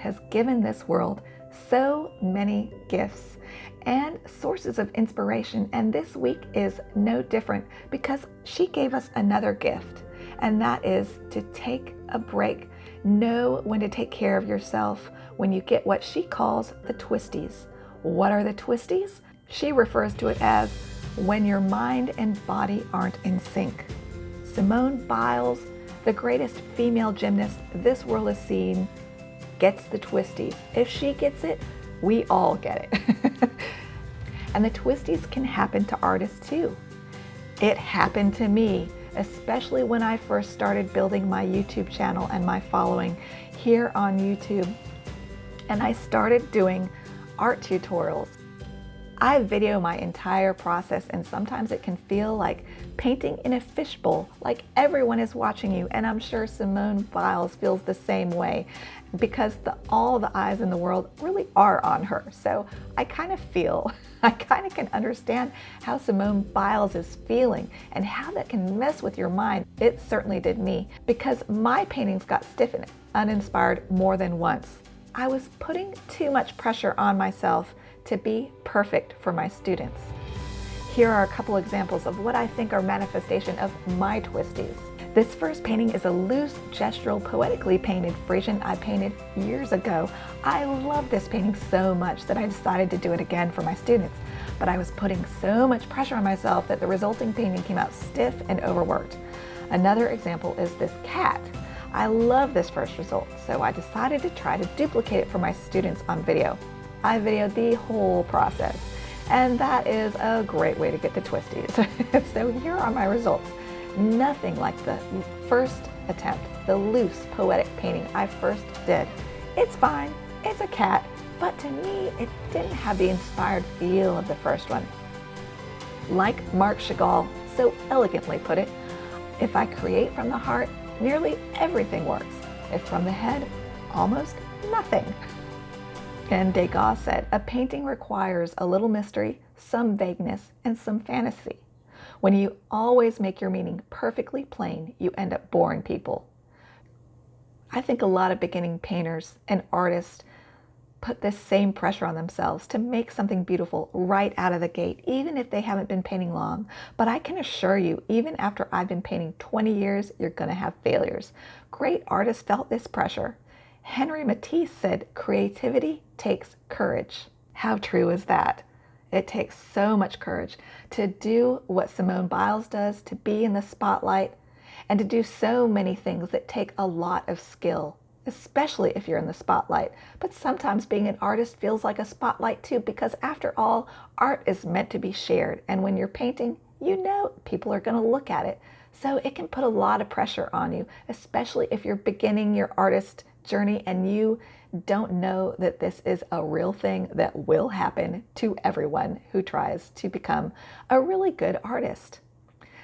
has given this world so many gifts and sources of inspiration, and this week is no different because she gave us another gift, and that is to take a break. Know when to take care of yourself when you get what she calls the twisties. What are the twisties? She refers to it as when your mind and body aren't in sync. Simone Biles, the greatest female gymnast this world has seen, gets the twisties. If she gets it, we all get it. And the twisties can happen to artists too. It happened to me, especially when I first started building my YouTube channel and my following here on YouTube. And I started doing art tutorials. I video my entire process, and sometimes it can feel like painting in a fishbowl, like everyone is watching you. And I'm sure Simone Biles feels the same way because all the eyes in the world really are on her. So I kind of can understand how Simone Biles is feeling and how that can mess with your mind. It certainly did me because my paintings got stiff and uninspired more than once. I was putting too much pressure on myself to be perfect for my students. Here are a couple examples of what I think are manifestation of my twisties. This first painting is a loose, gestural, poetically painted Frisian I painted years ago. I love this painting so much that I decided to do it again for my students, but I was putting so much pressure on myself that the resulting painting came out stiff and overworked. Another example is this cat. I love this first result, so I decided to try to duplicate it for my students on video. I videoed the whole process, and that is a great way to get the twisties. So here are my results. Nothing like the first attempt, the loose poetic painting I first did. It's fine, it's a cat, but to me it didn't have the inspired feel of the first one. Like Marc Chagall so elegantly put it, if I create from the heart, nearly everything works. If from the head, almost nothing. And Degas said, a painting requires a little mystery, some vagueness, and some fantasy. When you always make your meaning perfectly plain, you end up boring people. I think a lot of beginning painters and artists put this same pressure on themselves to make something beautiful right out of the gate, even if they haven't been painting long. But I can assure you, even after I've been painting 20 years, you're going to have failures. Great artists felt this pressure. Henri Matisse said, creativity takes courage. How true is that? It takes so much courage to do what Simone Biles does, to be in the spotlight, and to do so many things that take a lot of skill, especially if you're in the spotlight. But sometimes being an artist feels like a spotlight too, because after all, art is meant to be shared. And when you're painting, you know people are going to look at it. So it can put a lot of pressure on you, especially if you're beginning your artist journey and you don't know that this is a real thing that will happen to everyone who tries to become a really good artist.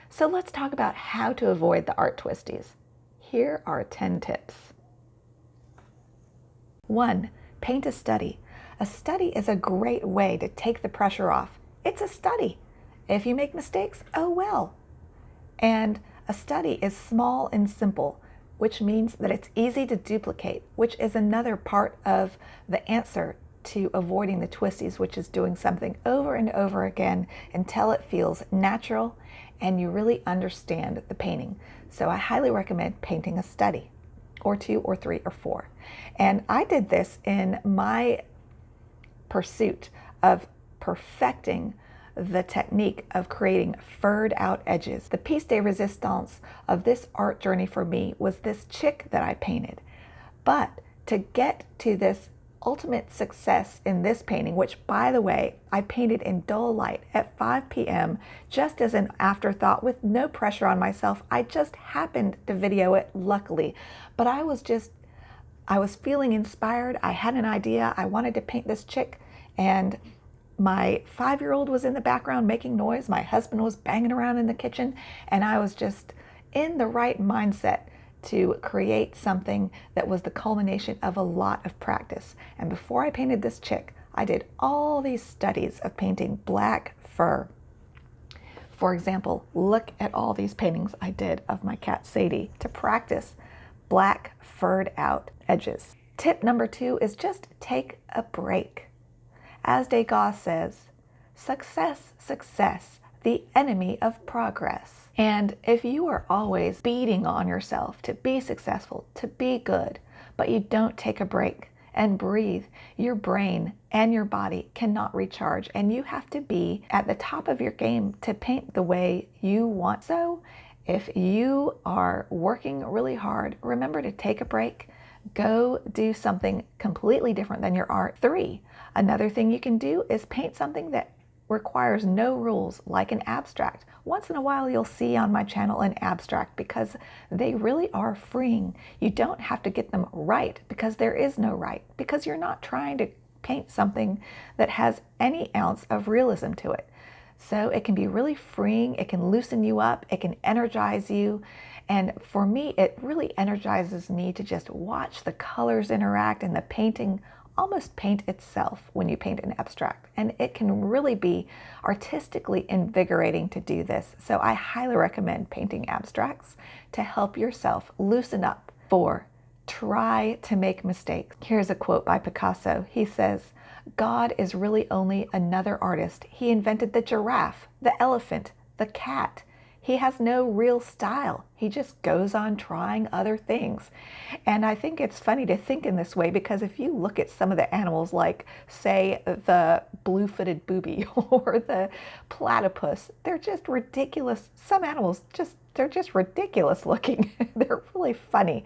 So let's talk about how to avoid the art twisties. Here are 10 tips. 1. Paint a study. A study is a great way to take the pressure off. It's a study. If you make mistakes, oh well. And a study is small and simple, which means that it's easy to duplicate, which is another part of the answer to avoiding the twisties, which is doing something over and over again until it feels natural and you really understand the painting. So I highly recommend painting a study, or 2 or 3 or 4. And I did this in my pursuit of perfecting the technique of creating furred out edges. The piece de resistance of this art journey for me was this chick that I painted. But to get to this ultimate success in this painting, which by the way, I painted in dull light at 5 p.m. just as an afterthought with no pressure on myself. I just happened to video it luckily, but I was feeling inspired. I had an idea. I wanted to paint this chick, and my 5-year-old was in the background making noise. My husband was banging around in the kitchen, and I was just in the right mindset to create something that was the culmination of a lot of practice. And before I painted this chick, I did all these studies of painting black fur. For example, look at all these paintings I did of my cat Sadie to practice black furred out edges. Tip number 2 is just take a break. As Degas says, success, the enemy of progress. And if you are always beating on yourself to be successful, to be good, but you don't take a break and breathe, your brain and your body cannot recharge, and you have to be at the top of your game to paint the way you want. So if you are working really hard, remember to take a break. Go do something completely different than your art. 3, another thing you can do is paint something that requires no rules, like an abstract. Once in a while you'll see on my channel an abstract because they really are freeing. You don't have to get them right because there is no right, because you're not trying to paint something that has any ounce of realism to it. So it can be really freeing, it can loosen you up, it can energize you. And for me, it really energizes me to just watch the colors interact and the painting almost paint itself when you paint an abstract. And it can really be artistically invigorating to do this. So I highly recommend painting abstracts to help yourself loosen up. 4, try to make mistakes. Here's a quote by Picasso. He says, "God is really only another artist. He invented the giraffe, the elephant, the cat. He has no real style. He just goes on trying other things." And I think it's funny to think in this way because if you look at some of the animals, like say the blue-footed booby or the platypus, they're just ridiculous. Some animals they're just ridiculous looking. They're really funny,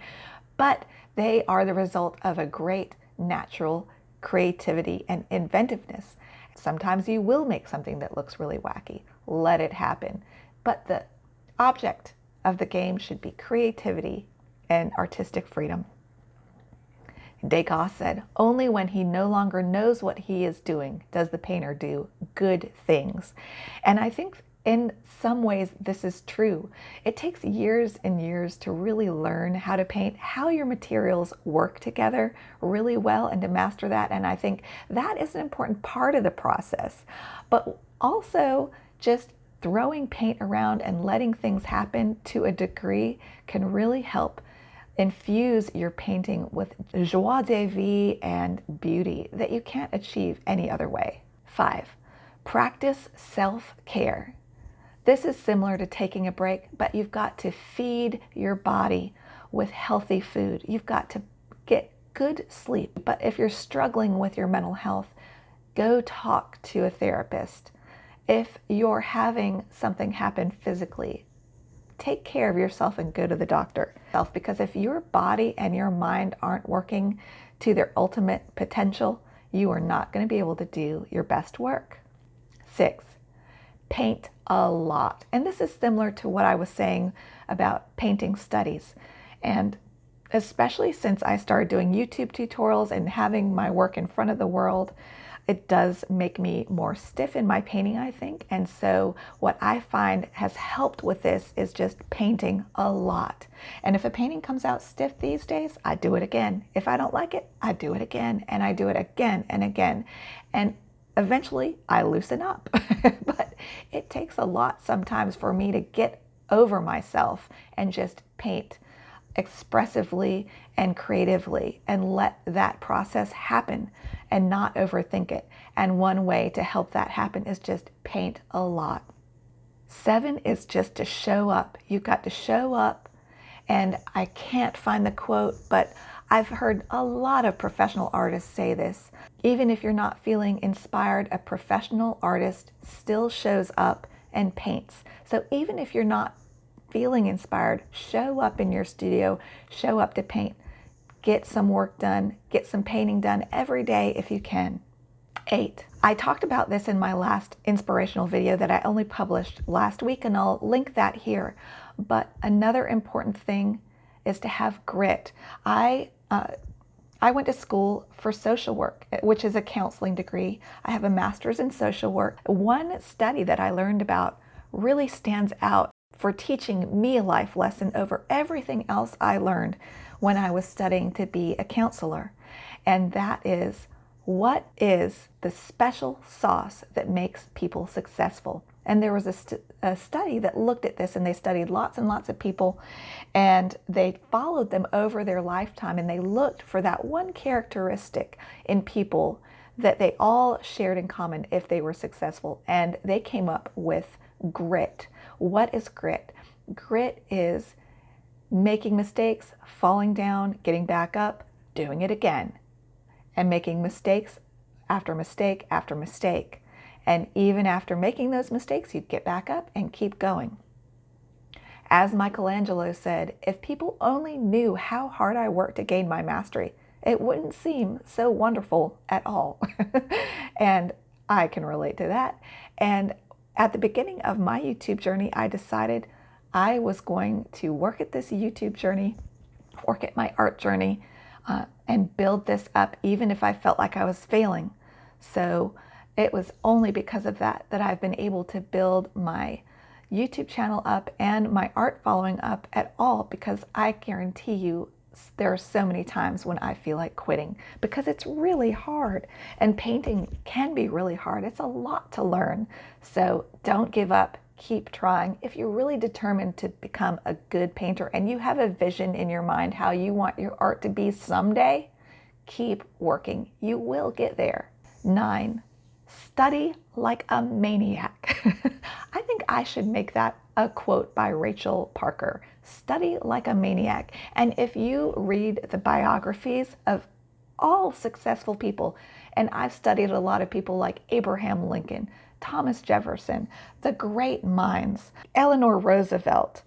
but they are the result of a great natural creativity and inventiveness. Sometimes you will make something that looks really wacky. Let it happen. But the object of the game should be creativity and artistic freedom. Degas said, "Only when he no longer knows what he is doing does the painter do good things." And I think in some ways this is true. It takes years and years to really learn how to paint, how your materials work together really well, and to master that. And I think that is an important part of the process. But also just throwing paint around and letting things happen to a degree can really help infuse your painting with joie de vivre and beauty that you can't achieve any other way. 5, practice self-care. This is similar to taking a break, but you've got to feed your body with healthy food. You've got to get good sleep. But if you're struggling with your mental health, go talk to a therapist. If you're having something happen physically, take care of yourself and go to the doctor. Because if your body and your mind aren't working to their ultimate potential, you are not going to be able to do your best work. 6, paint a lot. And this is similar to what I was saying about painting studies. And especially since I started doing YouTube tutorials and having my work in front of the world, it does make me more stiff in my painting, I think. And so what I find has helped with this is just painting a lot. And if a painting comes out stiff these days, I do it again. If I don't like it, I do it again, and I do it again and again. And eventually I loosen up. But it takes a lot sometimes for me to get over myself and just paint expressively and creatively and let that process happen and not overthink it. And one way to help that happen is just paint a lot. 7 is just to show up. You've got to show up. And I can't find the quote, but I've heard a lot of professional artists say this. Even if you're not feeling inspired, a professional artist still shows up and paints. So even if you're not feeling inspired, show up in your studio, show up to paint. Get some work done, get some painting done every day if you can. 8, I talked about this in my last inspirational video that I only published last week, and I'll link that here. But another important thing is to have grit. I went to school for social work, which is a counseling degree. I have a master's in social work. One study that I learned about really stands out for teaching me a life lesson over everything else I learned when I was studying to be a counselor. And that is, what is the special sauce that makes people successful? And there was a study that looked at this, and they studied lots and lots of people, and they followed them over their lifetime, and they looked for that one characteristic in people that they all shared in common if they were successful. And they came up with grit. What is grit? Grit is making mistakes, falling down, getting back up, doing it again, and making mistakes after mistake after mistake. And even after making those mistakes, you'd get back up and keep going. As Michelangelo said, if people only knew how hard I worked to gain my mastery, it wouldn't seem so wonderful at all. And I can relate to that. And at the beginning of my YouTube journey, I decided I was going to work at this YouTube journey, work at my art journey, and build this up even if I felt like I was failing. So it was only because of that I've been able to build my YouTube channel up and my art following up at all, because I guarantee you there are so many times when I feel like quitting because it's really hard, and painting can be really hard. It's a lot to learn. So don't give up. Keep trying. If you're really determined to become a good painter and you have a vision in your mind how you want your art to be someday, keep working. You will get there. 9, study like a maniac. I think I should make that a quote by Rachel Parker. Study like a maniac. And if you read the biographies of all successful people, and I've studied a lot of people like Abraham Lincoln, Thomas Jefferson, the great minds, Eleanor Roosevelt,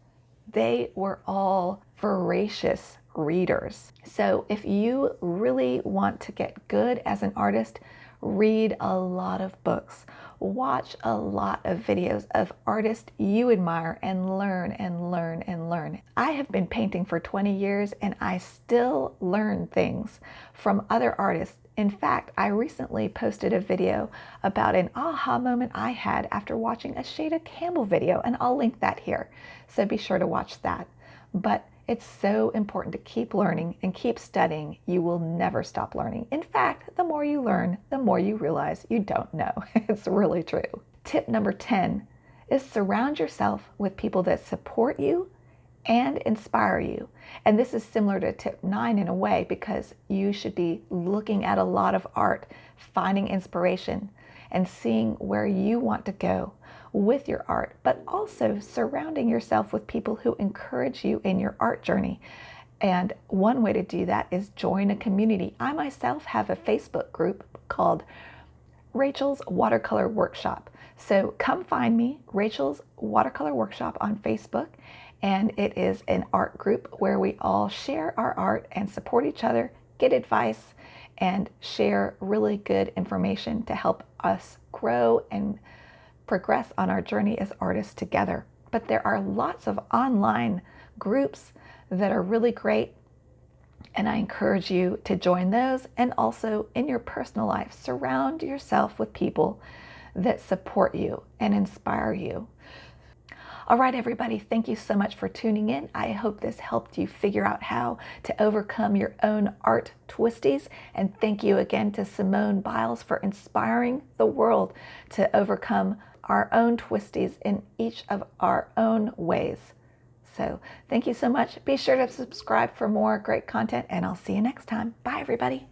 they were all voracious readers. So if you really want to get good as an artist, read a lot of books, watch a lot of videos of artists you admire, and learn and learn and learn. I have been painting for 20 years and I still learn things from other artists. In fact, I recently posted a video about an aha moment I had after watching a Shada Campbell video, and I'll link that here. So be sure to watch that. But it's so important to keep learning and keep studying. You will never stop learning. In fact, the more you learn, the more you realize you don't know. It's really true. Tip number 10 is surround yourself with people that support you and inspire you. And this is similar to tip 9 in a way, because you should be looking at a lot of art, finding inspiration, and seeing where you want to go with your art, but also surrounding yourself with people who encourage you in your art journey. And one way to do that is join a community. I myself have a Facebook group called Rachel's Watercolor Workshop. So come find me, Rachel's Watercolor Workshop on Facebook. And it is an art group where we all share our art and support each other, get advice, and share really good information to help us grow and progress on our journey as artists together. But there are lots of online groups that are really great, and I encourage you to join those. And also in your personal life, surround yourself with people that support you and inspire you. All right, everybody, thank you so much for tuning in. I hope this helped you figure out how to overcome your own art twisties. And thank you again to Simone Biles for inspiring the world to overcome our own twisties in each of our own ways. So thank you so much. Be sure to subscribe for more great content, and I'll see you next time. Bye, everybody.